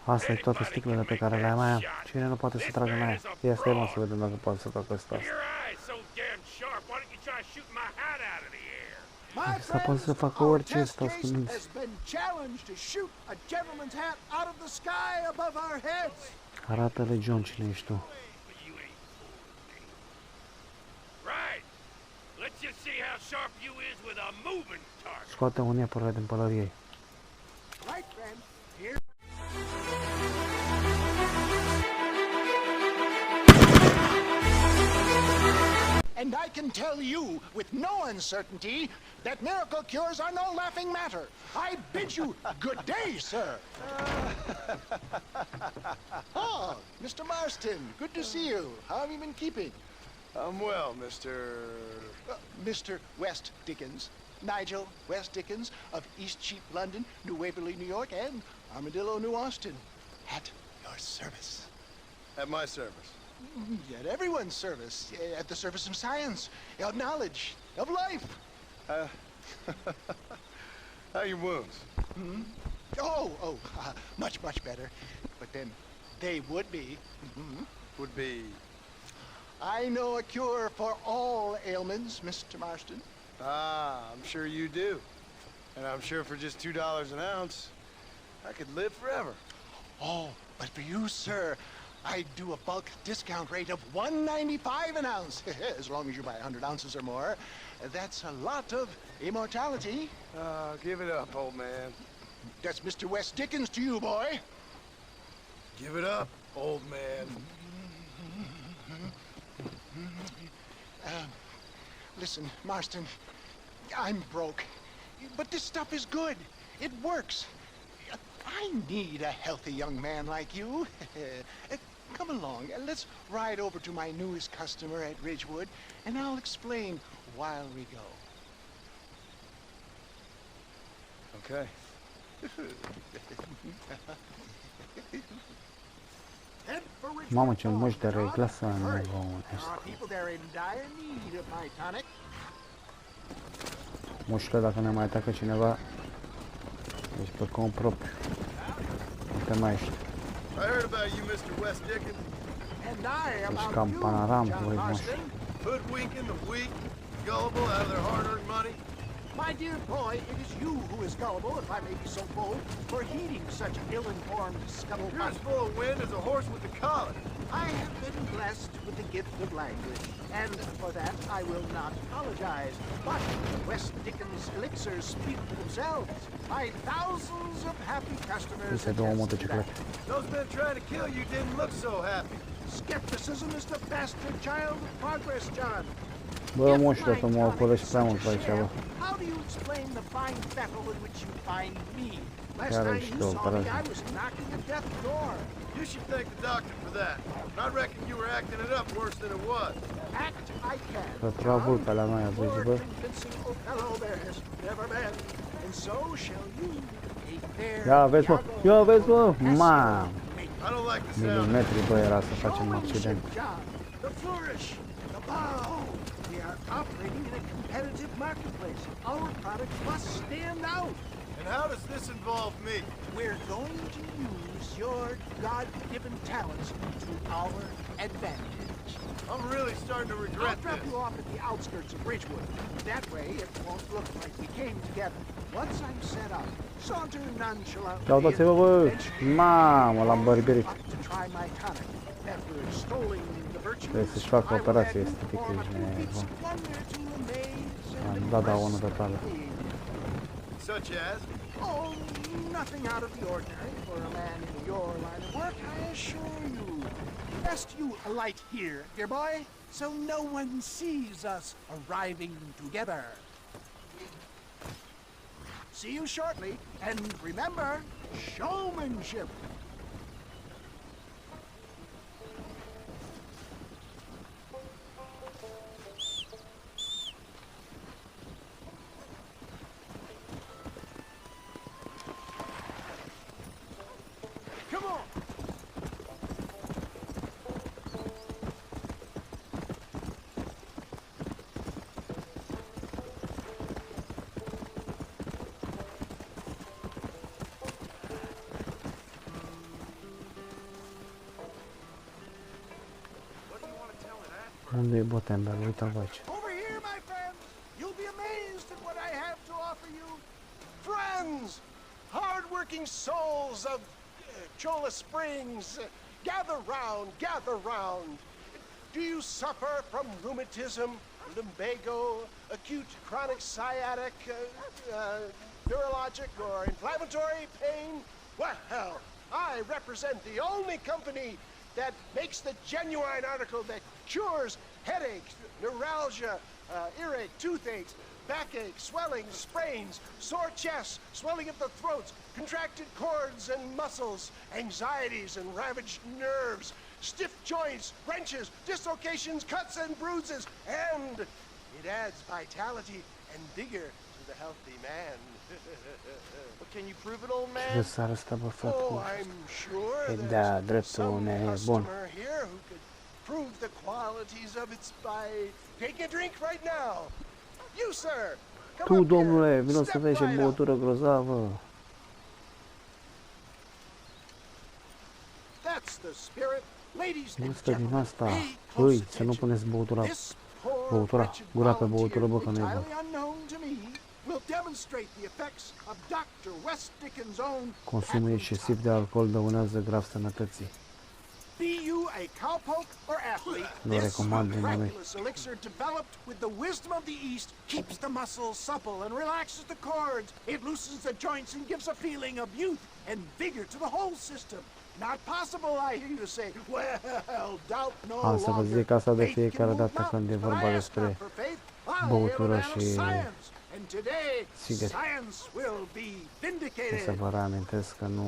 Asta e toate sticlele pe care le am aia. Cine nu poate să tragă în aia? Ia stai mă să vedem dacă poate să facă asta. Asta poate să facă orice, stați cu minți. Arată-le, John, cine ești tu. Scoate un iepure din pălărie. And I can tell you with no uncertainty that miracle cures are no laughing matter. I bid you good day, sir. Oh, Mr. Marston, good to see you. How have you been keeping? I'm well, Mr. West Dickens. Nigel West Dickens of Eastcheap, London, New Waverly, New York, and Armadillo, New Austin. At your service. At my service. At everyone's service. At the service of science, of knowledge, of life. How are your wounds? Much, much better. But then they would be. Would be? I know a cure for all ailments, Mr. Marston. Ah, I'm sure you do. And I'm sure for just $2 an ounce, I could live forever. Oh, but for you, sir, I do a bulk discount rate of $1.95 an ounce. As long as you buy 100 ounces or more. That's a lot of immortality. Give it up, old man. That's Mr. West Dickens to you, boy. Give it up, old man. Listen, Marston, I'm broke, but this stuff is good. It works. I need a healthy young man like you. Come along, let's ride over to my newest customer at Ridgewood, and I'll explain while we go. Okay. Mamă, ce muși de reglasă în nevoie. Mușcă dacă ne mai atacă cineva, deci pe cont propriu. Nu te mai ești. Deci cam panoram cu voi muși. My dear boy, it is you who is gullible, if I may be so bold, for heeding such ill-informed scuttlebutt. You're as full of wind as a horse with the collar. I have been blessed with the gift of language, and for that I will not apologize. But West Dickens elixirs speak for themselves. My thousands of happy customers attest to that. Those men trying to kill you didn't look so happy. Skepticism is the bastard child of progress, John. Bă, moșule, tu mă ocolești prea mult pe aici, bă. How do you explain the fine battle in which you find me? Last time you saw me, I was knocking at death's door. You should thank the doctor for that. I reckon you were acting it up worse than it was. Act I can. Să tragul pe la noi, azi, bă. There has never been, and so shall you. Ia vezi, bă, ia vezi, bă, mam. I don't like the sound. Milimetri, bă, era să facem accident. The flourish, the bow. We are operating in a competitive marketplace. Our product must stand out. And how does this involve me? We're going to use your God-given talents to our advantage. I'm really starting to regret I'll drop this. you off at the outskirts of Ridgewood. That way, it won't look like we came together. Once I'm set up, saunter nonchalantly. Uitați-vă, bă, mamă, l-am bărbirit. To try my tonic. After extolling the virtues, Trebuie să-și facă operație estetică, ești nebun. Am dat unul totală. Such as? Oh, nothing out of the ordinary for a man in your line of work, I assure you. Best you alight here, dear boy, so no one sees us arriving together. See you shortly, and remember, showmanship. Unde e Botenberg? Uite-l aici. Over here, my friends. You'll be amazed at what I have to offer you. Friends, hard-working souls of Cholla Springs, gather round, gather round. Do you suffer from rheumatism, lumbago, acute chronic sciatic, neurologic or inflammatory pain? Well, I represent the only company that makes the genuine article that cures headaches, neuralgia, earache, toothaches, backache, swelling, sprains, sore chests, swelling of the throats, contracted cords and muscles, anxieties and ravaged nerves, stiff joints, wrenches, dislocations, cuts and bruises, and it adds vitality and vigor to the healthy man. But can you prove it, old man? Trebuie să arăsta bă făcut. Oh, I'm sure Da, there's dreptul some nebun. customer here who could prove the qualities of it by taking a drink right now. You, sir, come Tu, up domnule, here. vino să Step vezi ce right up. băutură grozavă. That's the spirit. Ladies Nu and stă din gentlemen, asta. pay close Îi, să nu attention. puneți băutura. This poor, Băutura, wretched gura pe băutură, volunteer, bă, că nu e bun. entirely unknown to me, will demonstrate the effects of Dr. West Dickens' own Consumul excesiv de alcool dăunează grav sănătății. Be you a cowpoke or athlete, Nu this recomand nimănui. miraculous elixir developed with the wisdom of the East keeps the muscles supple and relaxes the cords. It loosens the joints and gives a feeling of youth and vigor to the whole system. Not possible, I hear you say. Well, doubt no Am să vă longer. zic asta de Faith can fiecare move dată când e mountains, but vorba I ask despre not for faith. I am a băutură man of și science, and today țigări. science will be Să vindicated. vă reamintesc că nu...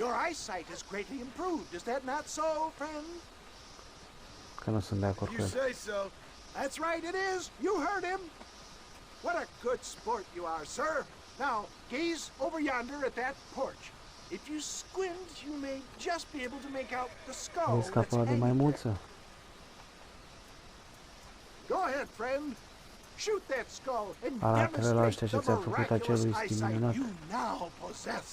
Your eyesight has greatly improved. Is that not so, friend? că nu sunt de acord cu You el. say so. That's right, it is. You heard him. What a good sport you are, sir. Now, gaze over yonder at that porch. If you squint, you may just be able to make out the skull Vezi that's capul ăla de hanging there. maimuță? Go ahead, friend. Shoot that skull and Arată-le la ăștia demonstrate ce the ți-a făcut miraculous acelui eyesight minunat. you now possess.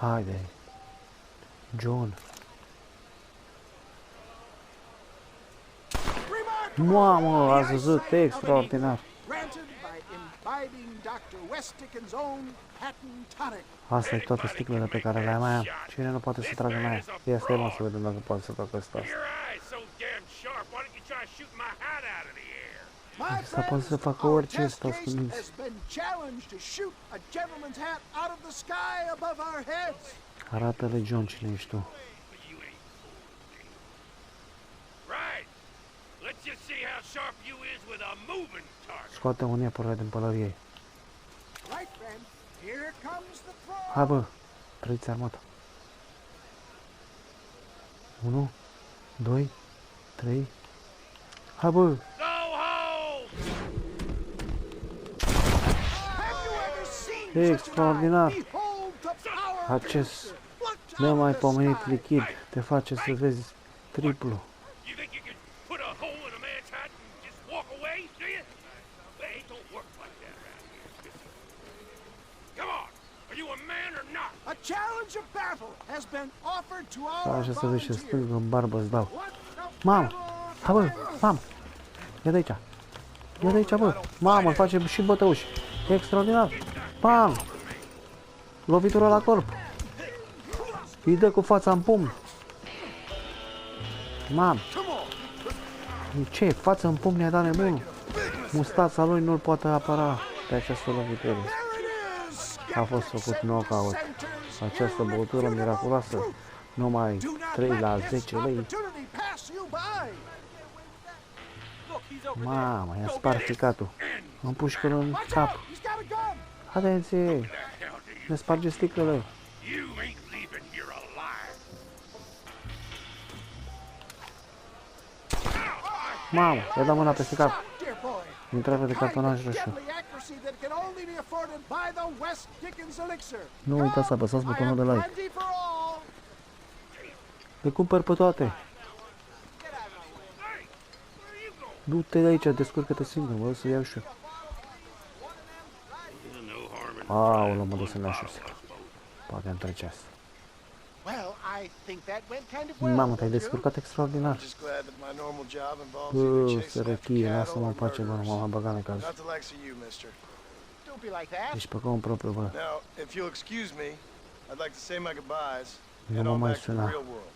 Haide. John. Mamă, ați văzut? Extraordinar. Granted by imbibing Dr. West Dickens' own patent tonic. Asta e toate sticlele pe care le-am aia. Cine nu poate să tragă în aia? Ia stai mă să vedem dacă poate să facă asta. My Asta poate să friends, facă our orice test stau case scuminți. has been challenged to shoot a gentleman's hat out of the sky above our heads. Arată-le John cine ești tu. Scoate un iepure din pălărie. Right, friend. Here comes the throw. Hai bă, trăiți armata. 1, 2, 3. Hai bă! Have you ever seen such an Extraordinar! eye? Behold the power of Acest Scripture. Plucked out of the nemaipomenit sky. lichid te face să vezi triplu. You think you can put a hole in a man's hat and just walk away, do you? Well, it don't work like that around here. Come on, are you a man or not? A challenge of battle has been offered to Stai our așa să vezi ce volunteers. stâng în barbă îți dau. What a Mamă! battle Hai bă, for mamă! Ia de aici! Ia de aici bă! Mamă, îl face și bătăuși! Extraordinar! Pam! Lovitură la corp! Îi dă cu fața în pumn! Mamă! Ce? Față în pumn i-a dat nebunul? Mustața lui nu-l poate apăra pe această lovitură. There it is. A fost făcut knockout. Această băutură miraculoasă, numai 3 la 10 lei. Mamă, i-a spart ficatul. Am pușcă-l în cap. Atenție! Ne sparge sticlele. You ain't leaving here alive. Mamă, i-a dat mâna peste cap. Intrare de cartonaj roșu. Nu uitați să apăsați butonul de like. Le cumpăr pe toate. Du-te de aici, descurcă-te singur, mă, să iau și eu. Aoleu, mă duc să-mi iau și eu. Poate îmi trece asta. Well, I think that went kind of well. Mamă, te-ai don't you? descurcat extraordinar. I'm just glad that my normal job involves either chasing after Sărăchie, cattle lasă-mă or în pace, bă, nu murderers. m-am băgat în caz. Not the likes of you, mister. Don't be like that. Deci pe cont propriu, bă. Now, if you'll excuse me, I'd like to say my goodbyes Nu and mă on mai back to the suna. real world.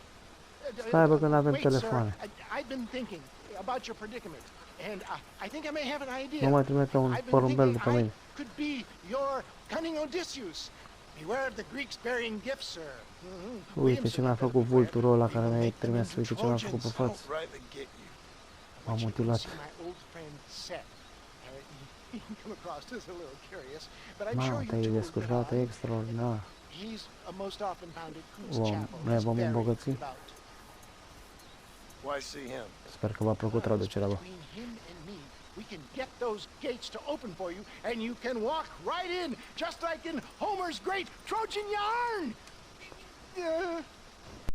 Stai, bă, că n-avem Wait, telefoane. sir. I've been thinking about your predicament, and I think I may have an idea. Nu mai trimite un I've been porumbel thinking după I mine. could be your cunning Odysseus. Beware of the Greeks bearing gifts, sir. Uite ce mi-a făcut vulturul ăla care mi-a trimis, uite ce mi-a făcut pe față. Rightly get you. M-am mutilat. My old friend Seth. He can come across as a little curious, but I'm sure Mamă, you te-ai two will descurcat get on. extraordinar. He's a most often found at Coos Vom- Chapel. ne He's vom very îmbogăți? devout. Why see him? Sper că v-a plăcut traducerea, bă. Between him and me, we can get those gates to open for you, and you can walk right in, just like in Homer's great Trojan yarn.